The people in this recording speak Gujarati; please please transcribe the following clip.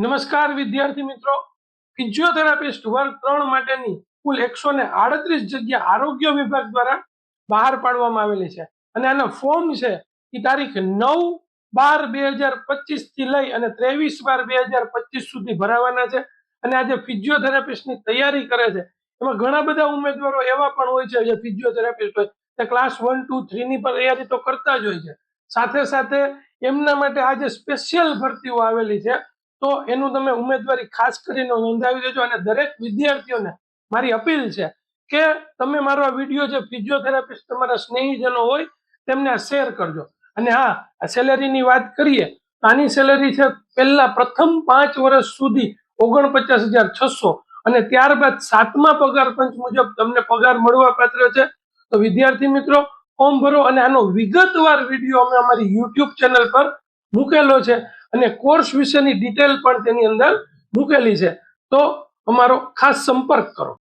નમસ્કાર વિદ્યાર્થી મિત્રો, ફિઝિયોથેરાપિસ્ટ વર્ગ 3 માટેની કુલ 138 જગ્યા આરોગ્ય વિભાગ દ્વારા બહાર પાડવામાં આવેલી છે અને આના ફોર્મ છે એ તારીખ 9/12/2025 થી લઈ અને 23/12/2025 સુધી ભરાવાના છે. અને આ જે ફિઝિયોથેરાપિસ્ટની તૈયારી કરે છે એમાં ઘણા બધા ઉમેદવારો એવા પણ હોય છે જે ફિઝિયોથેરાપિસ્ટ હોય તે ક્લાસ 1, 2, 3 ની પણ તૈયારી તો કરતા જ હોય છે. સાથે સાથે એમના માટે આ જે સ્પેશિયલ ભરતીઓ આવેલી છે તો એનું તમે ઉમેદવારી ખાસ કરીને નોંધાવી દેજો. અને દરેક વિદ્યાર્થીઓને મારી અપીલ છે કે તમે મારો આ વિડીયો જે ફિઝિયોથેરાપિસ્ટ તમારા સ્નેહીજનો હોય તેમને આ શેર કરજો. અને હા, આ સેલેરીની વાત કરીએ તો આની સેલેરી છે પહેલા પ્રથમ 5 વર્ષ સુધી 49,600 અને ત્યારબાદ 7મા પગાર પંચ મુજબ તમને પગાર મળવા પાત્ર છે. તો વિદ્યાર્થી મિત્રો, ફોર્મ ભરો. અને આનો વિગતવાર વિડીયો અમે અમારી YouTube ચેનલ પર મૂકેલો છે અને કોર્સ વિશેની ડિટેલ પણ તેની અંદર મૂકેલી છે. તો અમારો ખાસ સંપર્ક કરો.